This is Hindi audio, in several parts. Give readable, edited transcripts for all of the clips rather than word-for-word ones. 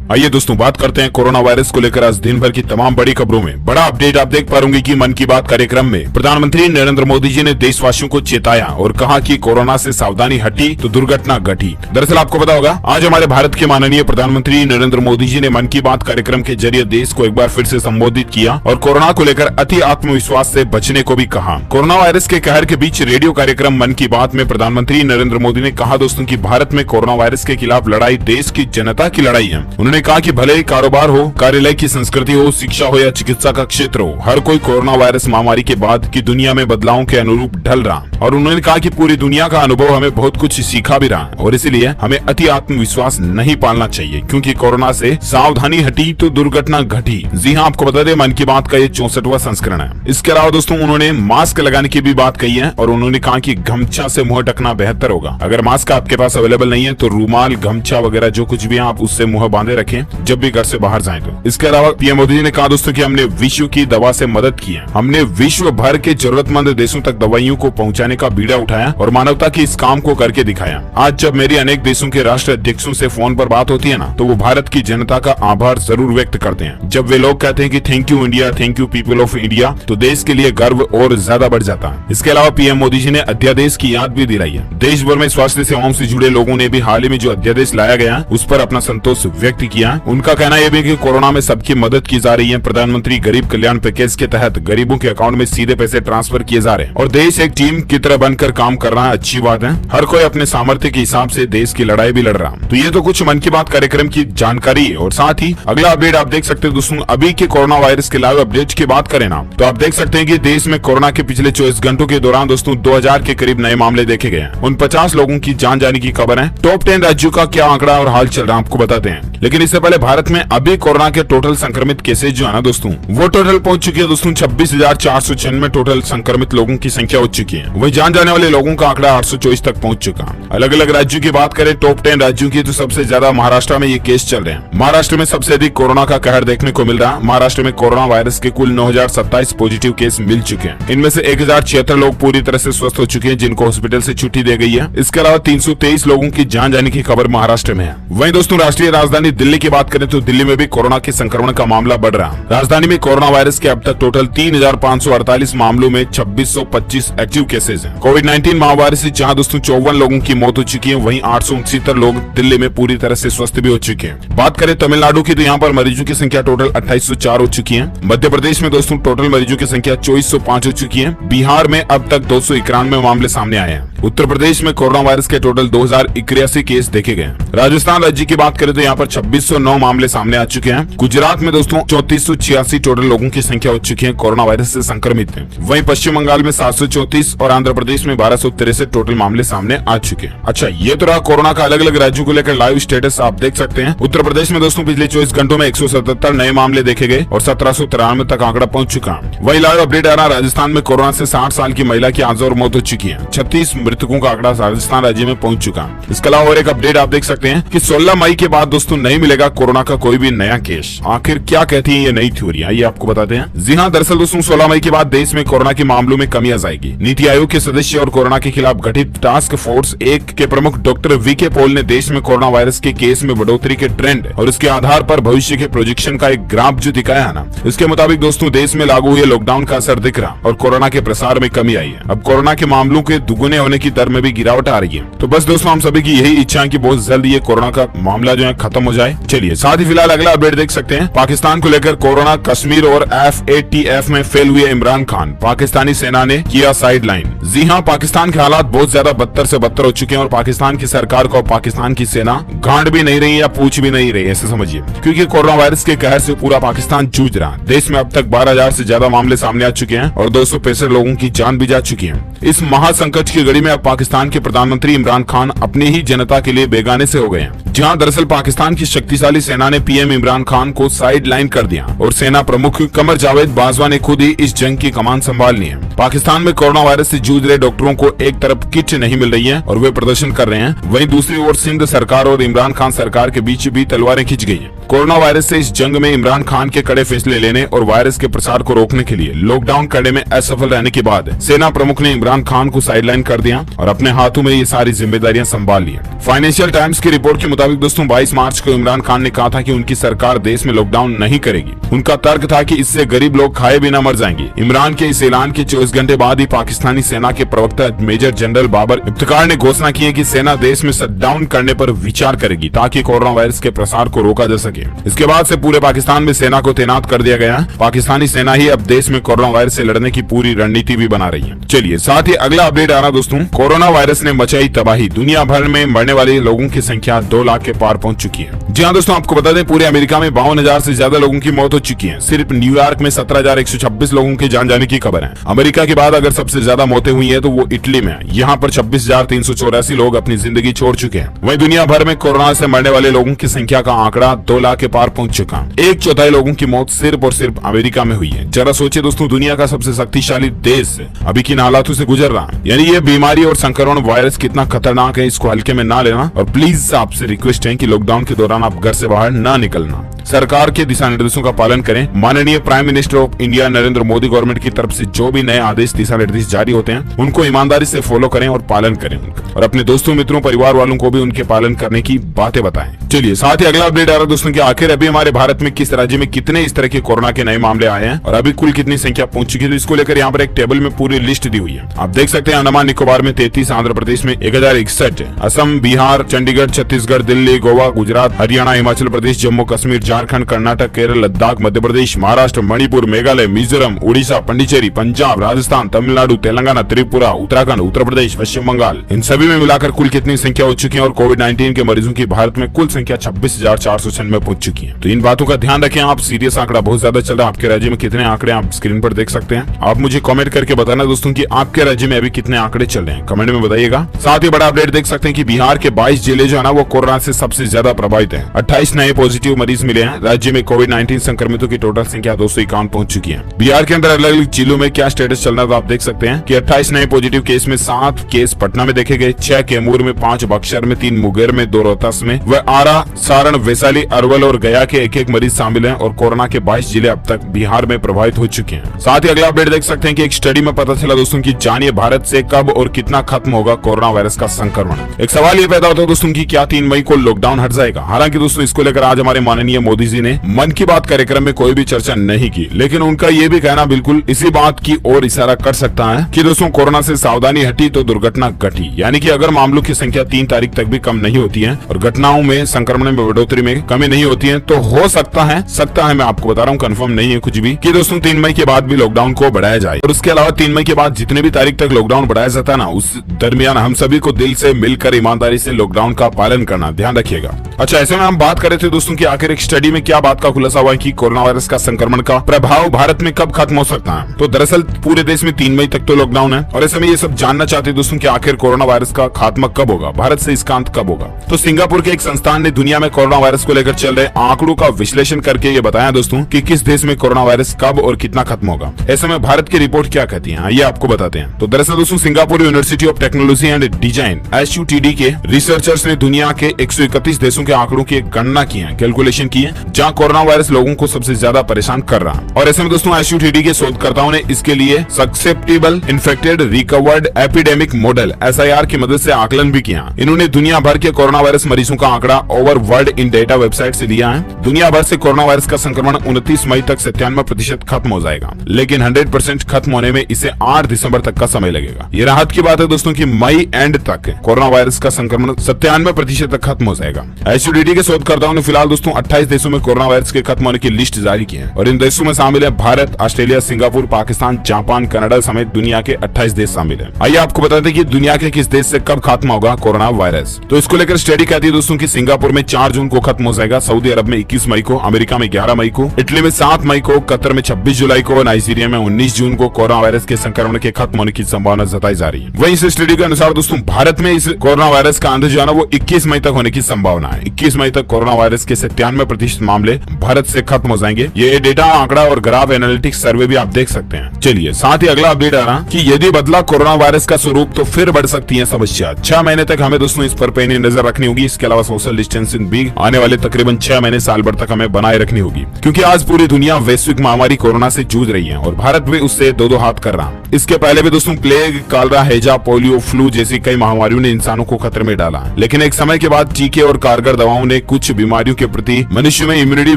आइए दोस्तों बात करते हैं कोरोना वायरस को लेकर आज दिन भर की तमाम बड़ी खबरों में बड़ा अपडेट आप देख पा रहे कि मन की बात कार्यक्रम में प्रधानमंत्री नरेंद्र मोदी जी ने देशवासियों को चेताया और कहा कि कोरोना से सावधानी हटी तो दुर्घटना घटी। दरअसल आपको पता होगा आज हमारे भारत के माननीय प्रधानमंत्री नरेंद्र मोदी जी ने मन की बात कार्यक्रम के जरिए देश को एक बार फिर से संबोधित किया और कोरोना को लेकर अति आत्मविश्वास से बचने को भी कहा। कोरोना वायरस के कहर के बीच रेडियो कार्यक्रम मन की बात में प्रधानमंत्री नरेंद्र मोदी ने कहा दोस्तों कि भारत में कोरोना वायरस के खिलाफ लड़ाई देश की जनता की लड़ाई है। उन्होंने कहा कि भले ही कारोबार हो, कार्यालय की संस्कृति हो, शिक्षा हो या चिकित्सा का क्षेत्र हो, हर कोई कोरोना वायरस महामारी के बाद की दुनिया में बदलावों के अनुरूप ढल रहा। और उन्होंने कहा कि पूरी दुनिया का अनुभव हमें बहुत कुछ सिखा भी रहा और इसलिए हमें अति आत्मविश्वास नहीं पालना चाहिए क्योंकि कोरोना से सावधानी हटी तो दुर्घटना घटी। जी हाँ, आपको बता दें मन की बात का ये 64वां संस्करण है। इसके अलावा दोस्तों उन्होंने मास्क लगाने की भी बात कही है और उन्होंने कहा कि गमछा से मुंह ढकना बेहतर होगा। अगर मास्क आपके पास अवेलेबल नहीं है तो रूमाल, गमछा वगैरह जो कुछ भी है आप उससे मुंह बांधे रखें जब भी घर से बाहर जाएं तो। इसके अलावा पीएम मोदी जी ने कहा दोस्तों कि हमने विश्व की दवा से मदद की है। हमने विश्व भर के जरूरतमंद देशों तक दवाइयों को पहुंचाने का बीड़ा उठाया और मानवता की इस काम को करके दिखाया। आज जब मेरी अनेक देशों के राष्ट्र अध्यक्षों से फोन पर बात होती है ना तो वो भारत की जनता का आभार जरूर व्यक्त करते हैं। जब वे लोग कहते हैं कि thank you India, thank you people of India, तो देश के लिए गर्व और ज्यादा बढ़ जाता है। इसके अलावा पीएम मोदी जी ने अध्यादेश की याद भी दिलाई है। देश भर में स्वास्थ्य सेवाओं से जुड़े लोगों ने भी हाल ही में जो अध्यादेश लाया गया उस पर अपना संतोष व्यक्त किया। उनका कहना यह भी कि कोरोना में सबकी मदद की जा रही है। प्रधानमंत्री गरीब कल्याण पैकेज के तहत गरीबों के अकाउंट में सीधे पैसे ट्रांसफर किए जा रहे हैं और देश एक टीम की तरह बनकर काम कर रहा है। अच्छी बात है, हर कोई अपने सामर्थ्य के हिसाब से देश की लड़ाई भी लड़ रहा। तो ये तो कुछ मन की बात कार्यक्रम की जानकारी है और साथ ही अगला अपडेट आप देख सकते हैं दोस्तों। अभी के कोरोना वायरस के लाइव अपडेट की बात करें ना तो आप देख सकते हैं कि देश में कोरोना के पिछले 24 घंटों के दौरान दोस्तों 2000 के करीब नए मामले देखे गए हैं। उन 50 लोगों की जान जाने की खबर है। टॉप 10 राज्यों का क्या आंकड़ा और हाल चल रहा है आपको बताते हैं। लेकिन इससे पहले भारत में अभी कोरोना के टोटल संक्रमित केसेज जो है ना दोस्तों वो टोटल पहुंच चुकी है दोस्तों 26,496 टोटल संक्रमित लोगों की संख्या हो चुकी है। वही जान जाने वाले लोगों का आंकड़ा 824 तक पहुंच चुका। अलग अलग राज्यों की बात करें टॉप 10 राज्यों की तो सबसे ज्यादा महाराष्ट्र में ये केस चल रहे हैं। महाराष्ट्र में सबसे अधिक कोरोना का कहर देखने को मिल रहा है। महाराष्ट्र में कोरोना वायरस के कुल 9,027 पॉजिटिव केस मिल चुके हैं। इनमें से 1,076 लोग पूरी तरह से स्वस्थ हो चुके हैं जिनको हॉस्पिटल से छुट्टी दी गई है। इसके अलावा 323 लोगों की जान जाने की खबर महाराष्ट्र में है। वहीं दोस्तों राष्ट्रीय राजधानी दिल्ली की बात करें तो दिल्ली में भी कोरोना के संक्रमण का मामला बढ़ रहा है। राजधानी में कोरोना वायरस के अब तक टोटल 3,548 मामलों में 2,625 एक्टिव केसेज हैं। कोविड-19 महामारी से जहां दोस्तों 54 लोगों की मौत हो चुकी है वहीं 869 लोग दिल्ली में पूरी तरह से स्वस्थ भी हो चुके हैं। बात करें तमिलनाडु की तो यहाँ पर मरीजों की संख्या टोटल 2804 हो चुकी है। मध्य प्रदेश में दोस्तों टोटल मरीजों की संख्या 2405 हो चुकी है। बिहार में अब तक 291 मामले सामने आए हैं। उत्तर प्रदेश में कोरोना वायरस के टोटल 2081 केस देखे गए। राजस्थान राज्य की बात करें तो यहाँ पर 2609 मामले सामने आ चुके हैं। गुजरात में दोस्तों 3486 टोटल लोगों की संख्या हो चुकी है कोरोना वायरस से संक्रमित है। वहीं पश्चिम बंगाल में 734 और आंध्र प्रदेश में 1263 टोटल मामले सामने आ चुके हैं। अच्छा, ये तो रहा कोरोना का अलग अलग राज्यों को लेकर लाइव स्टेटस आप देख सकते हैं। उत्तर प्रदेश में दोस्तों पिछले 24 घंटों में 177 नए मामले देखे गए और 1793 तक आंकड़ा पहुंच चुका। वही लाइव अपडेट आ रहा राजस्थान में कोरोना से 60 साल की महिला की आज और मौत हो चुकी है। 36 मृतकों का आंकड़ा राजस्थान राज्य में पहुंच चुका। इसके अलावा और एक अपडेट आप देख सकते हैं कि 16 मई के बाद दोस्तों नहीं मिलेगा कोरोना का कोई भी नया केस। आखिर क्या कहती है ये नई थ्योरी, आइए आपको बताते हैं। जी हाँ, दरअसल दोस्तों 16 मई के बाद देश में कोरोना के मामलों में कमी आ जाएगी। नीति आयोग के सदस्य और कोरोना के खिलाफ गठित टास्क फोर्स 1 के प्रमुख डॉक्टर वीके पॉल ने देश में कोरोना वायरस के केस में बढ़ोतरी के ट्रेंड और उसके आधार पर भविष्य के प्रोजेक्शन का एक ग्राफ जो दिखाया है ना, इसके मुताबिक दोस्तों देश में लागू हुए लॉकडाउन का असर दिख रहा और कोरोना के प्रसार में कमी आई है। अब कोरोना के मामलों के दुगुने होने की दर में भी गिरावट आ रही है। तो बस दोस्तों हम सभी की यही इच्छा है कि बहुत जल्द ये कोरोना का मामला जो है खत्म हो जाए। चलिए साथ ही फिलहाल अगला अपडेट देख सकते हैं। पाकिस्तान को लेकर कोरोना, कश्मीर और FATF में फेल हुए इमरान खान, पाकिस्तानी सेना ने किया साइडलाइन। जी हाँ, पाकिस्तान के हालात बहुत ज्यादा बदतर से बदतर हो चुके हैं और पाकिस्तान की सरकार को पाकिस्तान की सेना गांड भी नहीं रही या पूछ भी नहीं रही, ऐसे समझिए, क्योंकि कोरोना वायरस के कहर से पूरा पाकिस्तान जूझ रहा। देश में अब तक 12,000 से ज्यादा मामले सामने आ चुके हैं और 265 लोगों की जान भी जा चुकी है। इस महासंकट की घड़ी में अब पाकिस्तान के प्रधानमंत्री इमरान खान अपनी ही जनता के लिए बेगाने से हो गए हैं। जहां दरअसल पाकिस्तान की शक्तिशाली सेना ने पीएम इमरान खान को साइड लाइन कर दिया और सेना प्रमुख कमर जावेद बाजवा ने खुद ही इस जंग की कमान संभालनी है। पाकिस्तान में कोरोना वायरस से जूझ रहे डॉक्टरों को एक तरफ किट नहीं मिल रही है और वे प्रदर्शन कर रहे हैं, वहीं दूसरी ओर सिंध सरकार और इमरान खान सरकार के बीच भी तलवारें खिंच गई हैं। कोरोना वायरस से इस जंग में इमरान खान के कड़े फैसले लेने और वायरस के प्रसार को रोकने के लिए लॉकडाउन करने में असफल रहने के बाद सेना प्रमुख ने इमरान खान को साइडलाइन कर दिया और अपने हाथों में ये सारी जिम्मेदारियां संभाल ली। फाइनेंशियल टाइम्स की रिपोर्ट के मुताबिक दोस्तों 22 मार्च को इमरान खान ने कहा था कि उनकी सरकार देश में लॉकडाउन नहीं करेगी। उनका तर्क था कि इससे गरीब लोग खाए बिना मर जाएंगे। इमरान के इस ऐलान के 24 घंटे बाद ही पाकिस्तानी सेना के प्रवक्ता मेजर जनरल बाबर इफ्तिकार ने घोषणा की है कि सेना देश में शटडाउन करने पर विचार करेगी ताकि कोरोना वायरस के प्रसार को रोका जा सके। इसके बाद से पूरे पाकिस्तान में सेना को तैनात कर दिया गया। पाकिस्तानी सेना ही अब देश में कोरोना वायरस से लड़ने की पूरी रणनीति भी बना रही है। चलिए साथ ही अगला अपडेट आ रहा दोस्तों, कोरोना वायरस ने मचाई तबाही, दुनिया भर में मरने वाले लोगों की संख्या 2 लाख के पार पहुंच चुकी है। जी हाँ दोस्तों, आपको बता दें पूरे अमेरिका में 52,000 से ज्यादा लोगों की मौत हो चुकी है। सिर्फ न्यूयॉर्क में 17,126 लोगों के जान जाने की खबर है। अमेरिका के बाद अगर सबसे ज्यादा मौतें हुई है तो वो इटली में है। यहाँ पर 26,384 लोग अपनी जिंदगी छोड़ चुके हैं। वहीं दुनिया भर में कोरोना से मरने वाले लोगों की संख्या का आंकड़ा 2 लाख के पार पहुंच चुका है। 1/4 लोगों की मौत सिर्फ और सिर्फ अमेरिका में हुई है। जरा सोचिए दोस्तों, दुनिया का सबसे शक्तिशाली देश अभी किन हालातों से गुजर रहा है। यानी ये बीमारी और संक्रमण वायरस कितना खतरनाक है, इसको हल्के में ना लेना। और प्लीज आपसे रिक्वेस्ट है कि लॉकडाउन के दौरान आप घर से बाहर ना निकलना, सरकार के दिशा निर्देशों का पालन करें। माननीय prime minister of India Narendra Modi government की तरफ से जो भी नए आदेश दिशा निर्देश जारी होते हैं उनको ईमानदारी से फॉलो करें और पालन करें उनका, और अपने दोस्तों मित्रों परिवार वालों को भी उनके पालन करने की बातें बताएं। चलिए साथ ही अगला अपडेट आ रहा है दोस्तों कि आखिर अभी हमारे भारत में किस राज्य में कितने इस तरह के कोरोना के नए मामले आए हैं और अभी कुल कितनी संख्या पहुंच चुकी है। तो इसको लेकर यहाँ पर एक टेबल में पूरी लिस्ट दी हुई है। आप देख सकते हैं अंडमान निकोबार में 33, आंध्र प्रदेश में 1061, असम, बिहार, चंडीगढ़, छत्तीसगढ़, दिल्ली, गोवा, गुजरात, हरियाणा, हिमाचल प्रदेश, जम्मू कश्मीर, झारखंड, कर्नाटक, केरल, लद्दाख, मध्य प्रदेश, महाराष्ट्र, मणिपुर, मेघालय, मिजोरम, उड़ीसा, पंडिचेरी, पंजाब, राजस्थान, तमिलनाडु, तेलंगाना, त्रिपुरा, उत्तराखंड, उत्तर प्रदेश, पश्चिम बंगाल, इन सभी में मिलाकर कुल कितनी संख्या हो चुकी है। और कोविड-19 के मरीजों की भारत में कुल संख्या 26,496 पहुंच चुकी है। तो इन बातों का ध्यान रखें आप। सीरियस आंकड़ा बहुत ज्यादा चल रहा है। आपके राज्य में कितने आंकड़े आप स्क्रीन पर देख सकते हैं। आप मुझे कमेंट करके बताना दोस्तों कि आपके राज्य में अभी कितने आंकड़े चल रहे हैं, कमेंट में बताइएगा। साथ ही बड़ा अपडेट देख सकते हैं कि बिहार के 22 जिले जो है ना वो कोरोना से सबसे ज्यादा प्रभावित है। 28 नए पॉजिटिव मरीज मिले हैं। राज्य में कोविड-19 संक्रमितों की टोटल संख्या 251 पहुंच चुकी है। बिहार के अंदर अलग अलग जिलों में क्या स्टेटस चल रहा है तो आप देख सकते हैं कि 28 नए पॉजिटिव केस में 7 केस पटना में देखे गए, 6 कैमूर में, 5 बक्सर में, 3 मुंगेर में, 2 रोहतास में, व आरा, सारण, वैशाली, अरवल और गया के एक मरीज शामिल हैं। और कोरोना के 22 जिले अब तक बिहार में प्रभावित हो चुके हैं। साथ ही अगला अपडेट देख सकते हैं कि एक स्टडी में पता चला दोस्तों कि जानिए भारत से कब और कितना खत्म होगा कोरोना वायरस का संक्रमण। एक सवाल ये पैदा होता है दोस्तों कि क्या 3 मई को लॉकडाउन हट जाएगा। हालांकि दोस्तों इसको लेकर आज हमारे माननीय मोदी जी ने मन की बात कार्यक्रम में कोई भी चर्चा नहीं की, लेकिन उनका ये भी कहना बिल्कुल इसी बात की ओर इशारा कर सकता है कि दोस्तों कोरोना से सावधानी हटी तो दुर्घटना घटी। यानी कि अगर मामलों की संख्या 3 तारीख तक भी कम नहीं होती है और घटनाओं में संक्रमण में बढ़ोतरी में कमी नहीं होती है तो हो सकता है मैं आपको बता रहा हूँ, कंफर्म नहीं है कुछ भी, कि दोस्तों 3 मई के बाद भी लॉकडाउन को बढ़ाया जाए। और उसके अलावा 3 मई के बाद जितने भी तारीख तक लॉकडाउन बढ़ाया जाता है ना, उस दरमियान हम सभी को दिल से मिलकर ईमानदारी से लॉकडाउन का पालन करना, ध्यान रखिएगा। अच्छा, ऐसे में हम बात कर रहे थे दोस्तों कि आखिर एक स्टडी में क्या बात का खुलासा हुआ कि कोरोना वायरस का संक्रमण का प्रभाव भारत में कब खत्म हो सकता है। तो दरअसल पूरे देश में 3 मई तक तो लॉकडाउन है और ऐसे में ये सब जानना चाहते दोस्तों कि आखिर कोरोना वायरस का खात्मा कब होगा, भारत से इसका अंत कब होगा। तो सिंगापुर के एक संस्थान ने दुनिया में कोरोना वायरस को लेकर चल रहे आंकड़ों का विश्लेषण करके ये बताया दोस्तों कि किस देश में कोरोना वायरस कब और कितना खत्म होगा। ऐसे में भारत की रिपोर्ट क्या कहती है ये आपको बताते हैं। तो दरअसल दोस्तों Singapore university of technology and design SUTD के रिसर्चर्स ने दुनिया के 131 देशों के आंकड़ों की गणना की है, कैलकुलेशन की है, जहां कोरोना वायरस लोगों को सबसे ज्यादा परेशान कर रहा है। और ऐसे में दोस्तों SUTD के शोधकर्ताओं ने इसके लिए susceptible infected recovered epidemic model SIR की मदद से आकलन भी किया। इन्होंने दुनिया भर के कोरोना वायरस मरीजों का आंकड़ा over world in data website से लिया है। दुनिया भर से कोरोना वायरस का संक्रमण 29 मई तक 97% खत्म हो जाएगा, लेकिन 100% खत्म होने में इसे 8 दिसंबर तक का समय लगेगा। ये राहत की बात है दोस्तों कि मई एंड तक कोरोना वायरस का संक्रमण 97% तक खत्म हो जाएगा। SUTD के शोधकर्ताओं ने फिलहाल दोस्तों 28 देशों में कोरोना वायरस के खत्म होने की लिस्ट जारी की है और इन देशों में शामिल है Bharat, Australia, Singapore, Pakistan, Japan, Canada समेत दुनिया के 28 देश शामिल है। आइए आपको बताते हैं कि दुनिया के किस देश से कब खत्म होगा कोरोना वायरस। तो इसको लेकर स्टडी कहती है दोस्तों कि सिंगापुर में 4 जून को खत्म हो जाएगा, सऊदी अरब में 21 मई को, अमेरिका में 11 मई को, इटली में 7 मई को, कतर में 26 जुलाई को, नाइजीरिया में 19 जून को कोरोना वायरस के संक्रमण के खत्म होने की संभावना जताई जा रही है। वहीं इस स्टडी के अनुसार दोस्तों भारत में इस कोरोना वायरस का अंत जो है ना वो 21 मई तक होने की संभावना है। 21 मई तक कोरोना वायरस के 97% प्रतिशत मामले भारत से खत्म हो जाएंगे। ये डेटा, आंकड़ा और ग्राफ एनालिटिक्स सर्वे भी आप देख सकते हैं। चलिए साथ ही अगला अपडेट आ रहा कि यदि बदला कोरोना वायरस का स्वरूप तो फिर बढ़ सकती है समस्या। 6 महीने तक हमें दोस्तों इस पर पैनी नजर रखनी होगी। इसके अलावा सोशल डिस्टेंसिंग भी आने वाले तकरीबन 6 महीने साल भर तक हमें बनाए रखनी होगी, क्योंकि आज पूरी दुनिया वैश्विक महामारी कोरोना से जूझ रही है और भारत भी उससे दो हाथ कर रहा। इसके पहले भी दोस्तों प्लेग, कालरा, हैजा, पोलियो, फ्लू जैसी कई महामारियों ने इंसानों को खतरे में डाला, लेकिन एक समय के बाद टीके और कारगर दवाओं ने कुछ बीमारियों के प्रति मनुष्य में इम्यूनिटी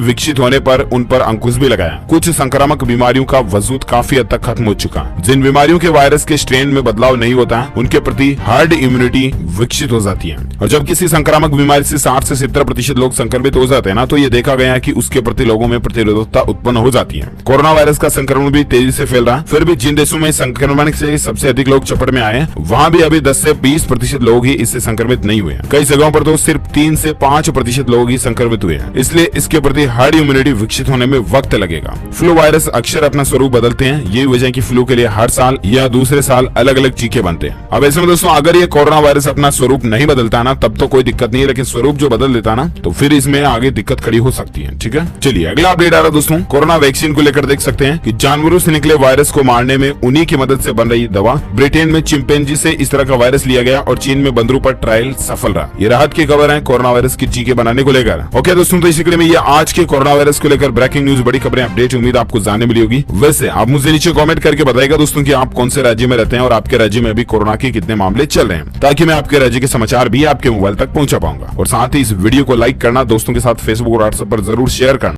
विकसित होने पर उन पर अंकुश भी लगाया। कुछ संक्रामक बीमारियों का वजूद काफी हद तक खत्म हो चुका। जिन बीमारियों के वायरस के स्ट्रेन में बदलाव नहीं होता, उनके प्रति हार्ड इम्यूनिटी विकसित हो जाती है। और जब किसी संक्रामक बीमारी से 60 से 70% लोग संक्रमित हो जाते हैं ना, तो ये देखा गया है कि उसके प्रति लोगों में प्रतिरोधकता उत्पन्न हो जाती है। कोरोना वायरस का संक्रमण भी तेजी से फैल रहा है। फिर भी जिन देशों में संक्रमण से सबसे अधिक लोग चपेट में आए, वहां भी अभी 10 से 20% लोग ही इससे संक्रमित नहीं हुए। कई जगहों पर तो सिर्फ 3 से 5% लोग ही संक्रमित हुए हैं। इसलिए इसके प्रति हार्ड इम्यूनिटी विकसित होने में वक्त लगेगा। फ्लू वायरस अक्सर अपना स्वरूप बदलते हैं। यही वजह है कि फ्लू के लिए हर साल या दूसरे साल अलग अलग टीके बनते हैं। अब ऐसे में दोस्तों अगर ये कोरोना वायरस अपना स्वरूप नहीं बदलता ना, तब तो कोई दिक्कत नहीं है, लेकिन स्वरूप जो बदल देता ना, तो फिर इसमें आगे दिक्कत खड़ी हो सकती है। ठीक है, चलिए अगला अपडेट आ रहा है दोस्तों कोरोना वैक्सीन को लेकर। देख सकते हैं कि जानवरों से निकले वायरस को मारने में उन्हीं की मदद से बन रही दवा। ब्रिटेन में चिंपैंजी से इस तरह का वायरस लिया गया और चीन में बंदरों पर ट्रायल सफल रहा। ये राहत की खबर है कोरोना वायरस की टीके बनाने को लेकर। ओके दोस्तों, तो इसी में ये आज के कोरोना वायरस को लेकर ब्रेकिंग न्यूज, बड़ी खबरें, अपडेट उम्मीद आपको जानने मिली होगी। वैसे आप मुझे नीचे कमेंट करके बताइएगा दोस्तों कि आप कौन से राज्य में रहते हैं और आपके राज्य में अभी कोरोना के कितने मामले चल रहे हैं, ताकि मैं आपके राज्य के समाचार भी आपके मोबाइल तक पहुंचा पाऊंगा। और साथ ही इस वीडियो को लाइक करना, दोस्तों के साथ फेसबुक और व्हाट्सएप पर जरूर शेयर करना।